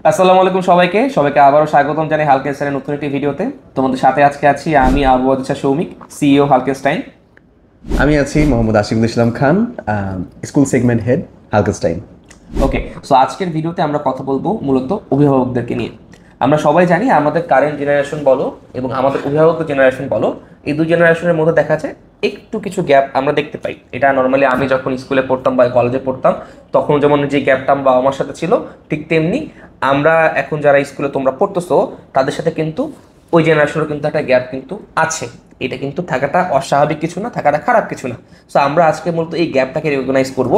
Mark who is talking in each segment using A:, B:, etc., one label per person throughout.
A: আসসালামু আলাইকুম সবাইকে সবাইকে আবারও স্বাগতম জানাই হালকেস্টাইনের নতুন একটি ভিডিওতে। তোমাদের সাথে আজকে আছি আমি আবু আদিশা সৌমিক, সিইও হালকেস্টাইন।
B: আমি আছি Mohammad Ashikul Islam Khan, school segment head, হালকেস্টাইন।
A: ওকে, সো আজকের ভিডিওতে আমরা কথা বলবো মূলত অভিভাবকদেরকে নিয়ে। আমরা সবাই জানি আমাদের কারেন্ট জেনারেশন বলো এবং আমাদের অভিভাবকদের জেনারেশন বলো, এই দুই জেনারেশনের মধ্যে দেখা যায় একটু কিছু গ্যাপ আমরা দেখতে পাই। এটা নর্মালি আমি যখন স্কুলে পড়তাম বা কলেজে পড়তাম তখন যেমন যে গ্যাপটা বা আমার সাথে ছিল, ঠিক তেমনি আমরা এখন যারা স্কুলে তোমরা পড়তেছো তাদের সাথে কিন্তু ওই জেনারেশনের কিন্তু একটা গ্যাপ কিন্তু আছে। এটা কিন্তু থাকাটা অস্বাভাবিক কিছু না, থাকাটা খারাপ কিছু না। সো আমরা আজকে মূলত এই গ্যাপটাকে রিকগনাইজ করব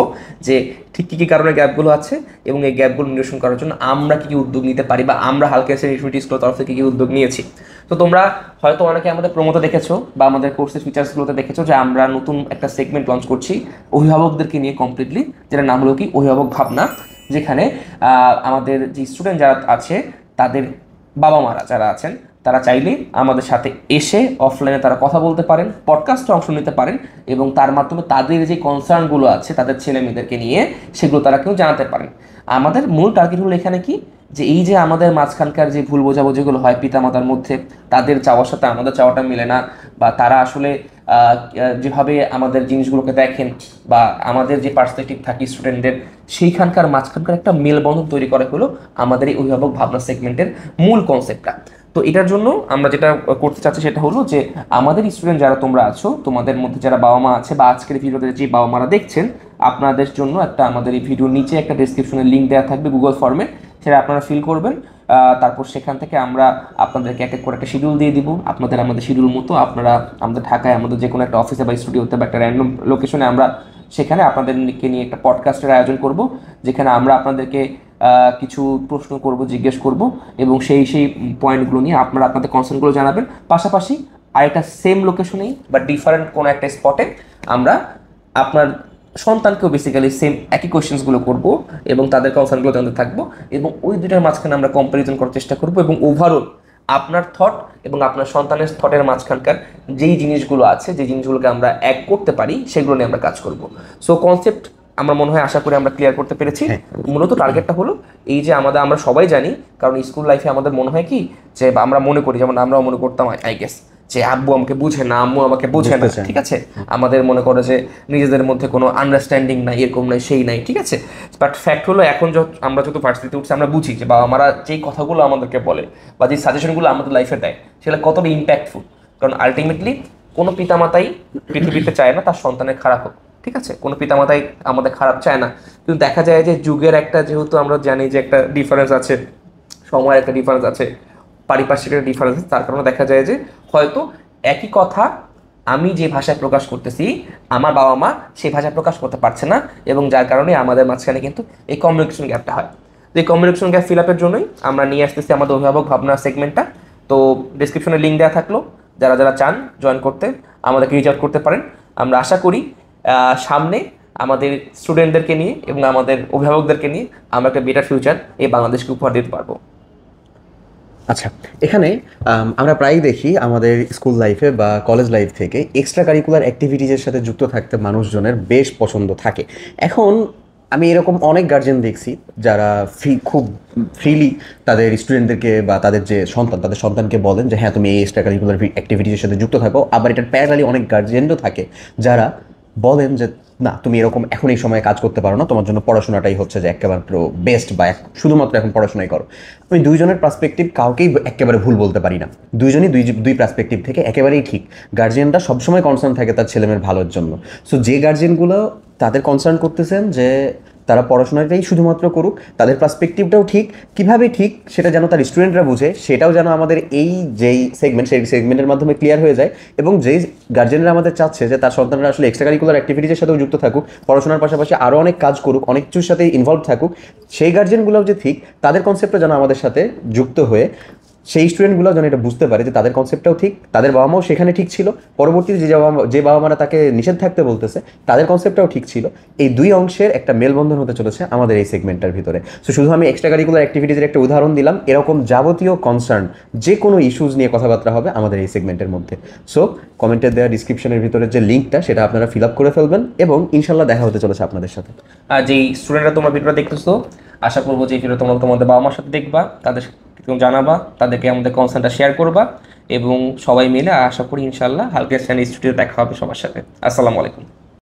A: যে ঠিক কী কী কারণে গ্যাপগুলো আছে এবং এই গ্যাপগুলো নিরসন করার জন্য আমরা কী কী উদ্যোগ নিতে পারি বা আমরা হালকেস্টাইন ইউনিভার্সিটি স্কুলের তরফ থেকে কী কী উদ্যোগ নিয়েছি। তো তোমরা হয়তো অনেকে আমাদের প্রোমোতে দেখেছো বা আমাদের কোর্সের ফিচার্সগুলোতে দেখেছো যে আমরা নতুন একটা সেগমেন্ট লঞ্চ করছি অভিভাবকদেরকে নিয়ে কমপ্লিটলি, যেটা নাম হলো কি অভিভাবক ভাবনা। যেখানে আমাদের যে স্টুডেন্ট যারা আছে তাদের বাবা মারা যারা আছেন তারা চাইলে আমাদের সাথে এসে অফলাইনে তারা কথা বলতে পারেন, পডকাস্টে অংশ নিতে পারেন এবং তার মাধ্যমে তাদের যে কনসার্নগুলো আছে তাদের ছেলে মেয়েদেরকে নিয়ে সেগুলো তারা কেউ জানাতে পারেন। আমাদের মূল টার্গেট হলো এখানে কি, যে এই যে আমাদের মাঝখানকার যে ভুল বোঝাবুঝিগুলো হয় পিতামাতার মধ্যে, তাদের চাওয়ার সাথে আমাদের চাওয়াটা মিলে না, বা তারা আসলে যেভাবে আমাদের জিনিসগুলোকে দেখেন বা আমাদের যে পার্সপেক্টিভ থাকে স্টুডেন্টদের, সেইখানকার মাঝখানকার একটা মেলবন্ধন তৈরি করা হলো আমাদের এই অভিভাবক ভাবনা সেগমেন্টের মূল কনসেপ্টটা। তো এটার জন্য আমরা যেটা করতে চাচ্ছি সেটা হলো যে আমাদের স্টুডেন্ট যারা তোমরা আছো, তোমাদের মধ্যে যারা বাবা মা আছে বা আজকের ভিডিওতে যে বাবা মারা দেখছেন, আপনাদের জন্য একটা আমাদের এই ভিডিওর নিচে একটা ডেসক্রিপশনের লিঙ্ক দেওয়া থাকবে গুগল ফর্মে, সেটা আপনারা ফিল করবেন। তারপর সেখান থেকে আমরা আপনাদেরকে এক এক করে একটা শিডিউল দিয়ে দিব। আমাদের শিডিউল মতো আপনারা আমাদের ঢাকায় আমাদের যে কোনো একটা অফিসে বা স্টুডিওতে বা একটা র্যান্ডম লোকেশনে আমরা সেখানে আপনাদেরকে নিয়ে একটা পডকাস্টের আয়োজন করব, যেখানে আমরা আপনাদেরকে কিছু প্রশ্ন করব, জিজ্ঞেস করব এবং সেই পয়েন্টগুলো নিয়ে আপনারা আপনাদের কনসার্নগুলো জানাবেন। পাশাপাশি আরেকটা সেম লোকেশনেই বা ডিফারেন্ট কোনো একটা স্পটে আমরা আপনার সন্তানকেও বেসিক্যালি সেম একই কোয়েশ্চেন্সগুলো করবো এবং তাদের কনসার্নগুলো জানতে থাকবো এবং ওই দুইটার মাঝখানে আমরা কম্পারিজন করার চেষ্টা করবো এবং ওভারঅল আপনার থট এবং আপনার সন্তানের থটের মাঝখানকার যেই জিনিসগুলো আছে, যে জিনিসগুলোকে আমরা এক করতে পারি, সেগুলো নিয়ে আমরা কাজ করব। সো কনসেপ্ট আমরা মনে হয় আশা করি আমরা ক্লিয়ার করতে পেরেছি। মূলত টার্গেটটা হলো এই যে আমরা সবাই জানি, কারণ স্কুল লাইফে আমাদের মনে হয় কি যে আমরা মনে করি, যেমন আমরাও মনে করতাম আই গেস, যে আব্বু আমাকে বুঝে না, আম্মু আমাকে বুঝে না, ঠিক আছে, আমাদের মনে করে যে নিজেদের মধ্যে কোনো আন্ডারস্ট্যান্ডিং নাই, এরকম নাই, সেই নাই, ঠিক আছে। বাট ফ্যাক্ট হলো এখন আমরা যত ভার্সিটিতে উঠছি আমরা বুঝি যে বাবা মারা যেই কথাগুলো আমাদেরকে বলে বা যে সাজেশনগুলো আমাদের লাইফে দেয় সেগুলো কতটা ইম্প্যাক্টফুল। কারণ আলটিমেটলি কোনো পিতামাতাই পৃথিবীতে চায় না তার সন্তানের খারাপ হোক, ঠিক আছে, কোনো পিতামাতাই আমাদের খারাপ চায় না। কিন্তু দেখা যায় যে যুগের একটা, যেহেতু আমরা জানি যে একটা ডিফারেন্স আছে, সময়ের একটা ডিফারেন্স আছে, পারিপার্শ্বিক একটা ডিফারেন্স আছে, তার কারণে দেখা যায় যে হয়তো একই কথা আমি যে ভাষায় প্রকাশ করতেছি আমার বাবা মা সেই ভাষায় প্রকাশ করতে পারছে না এবং যার কারণে আমাদের মাঝখানে কিন্তু এই কমিউনিকেশন গ্যাপটা হয়। তো এই কমিউনিকেশন গ্যাপ ফিল আপের জন্যই আমরা নিয়ে আসতেছি আমাদের অভিভাবক ভাবনা সেগমেন্টটা। তো ডিসক্রিপশনে লিঙ্ক দেওয়া থাকলো, যারা যারা চান জয়েন করতে আমাদেরকে রিচ আউট করতে পারেন। আমরা আশা করি সামনে আমাদের স্টুডেন্টদেরকে নিয়ে এবং আমাদের অভিভাবকদেরকে নিয়ে আমরা একটা বেটার ফিউচার এই বাংলাদেশকে উপহার দিতে পারবো।
B: আচ্ছা, এখানে আমরা প্রায়ই দেখি আমাদের স্কুল লাইফে বা কলেজ লাইফ থেকে এক্সট্রা কারিকুলার অ্যাক্টিভিটিজের সাথে যুক্ত থাকতে মানুষজনের বেশ পছন্দ থাকে। এখন আমি এরকম অনেক গার্জেন দেখছি যারা খুব ফ্রিলি তাদের স্টুডেন্টদেরকে বা তাদের সন্তানকে বলেন যে হ্যাঁ তুমি এই এক্সট্রা কারিকুলার অ্যাক্টিভিটিজের সাথে যুক্ত থাকো। আবার এটার প্যারালালি অনেক গার্জেনও থাকে যারা বলেন যে না, তুমি এরকম এখন এই সময় কাজ করতে পারো না, তোমার জন্য পড়াশোনাটাই হচ্ছে যে একেবারে বেস্ট বা শুধুমাত্র এখন পড়াশোনাই করো। আমি দুইজনের পার্সপেক্টিভ কাউকেই একেবারে ভুল বলতে পারি না, দুইজনই দুই পার্সপেক্টিভ থেকে একেবারেই ঠিক। গার্জিয়ানরা সবসময় কনসার্ন থাকে তার ছেলেমেয়ের ভালোর জন্য। সো যে গার্জিয়ানগুলো তাদের কনসার্ন করতেছেন যে তারা পড়াশোনাটাই শুধুমাত্র করুক, তাদের পার্সপেক্টিভটাও ঠিক, কীভাবে ঠিক সেটা যেন তার স্টুডেন্টরা বুঝে, সেটাও যেন আমাদের এই যেই সেগমেন্ট সেই সেগমেন্টের মাধ্যমে ক্লিয়ার হয়ে যায়। এবং যেই গার্জেনরা আমাদের চাচ্ছে যে তার সন্তানরা আসলে এক্সট্রা কারিকুলার অ্যাক্টিভিটিজের সাথেও যুক্ত থাকুক, পড়াশোনার পাশাপাশি আরও অনেক কাজ করুক, অনেক কিছুর সাথে ইনভলভ থাকুক, সেই গার্জেনগুলোও যে ঠিক তাদের কনসেপ্টটা যেন আমাদের সাথে যুক্ত হয়ে সেই স্টুডেন্টগুলো যেন এটা বুঝতে পারে যে তাদের কনসেপ্টটাও ঠিক, তাদের বাবা মাও সেখানে ঠিক ছিল, পরবর্তীতে যে বাবা মারা তাকে নিষেধ থাকতে বলতেছে তাদের কনসেপ্টটাও ঠিক ছিল। এই দুই অংশের একটা মেলবন্ধন হতে চলেছে আমাদের এই সেগমেন্টটার ভিতরে। সো শুধু আমি এক্সট্রা কারিকুলার অ্যাক্টিভিটিজের একটা উদাহরণ দিলাম, এরকম যাবতীয় কনসার্ন যে কোনো ইস্যুজ নিয়ে কথাবার্তা হবে আমাদের এই সেগমেন্টের মধ্যে। সো কমেন্টের দেওয়া ডিসক্রিপশনের ভিতরে যে লিঙ্কটা সেটা আপনারা ফিল আপ করে ফেলবেন এবং ইনশাল্লাহ দেখা হতে চলেছে আপনাদের সাথে।
A: যেই স্টুডেন্টরা তোমরা ভিডিওটা দেখতেছো আশা করবো যে এই ভিডিও তোমরা তোমাদের বাবা মার সাথে দেখবা, তাদের জানাবা, তাদেরকে আমাদের কনসার্নটা শেয়ার করবা, এবং সবাই মিলে আশা করি ইনশাল্লাহ হালকা স্টুডিও দেখা হবে সবার সাথে। আসসালামু আলাইকুম।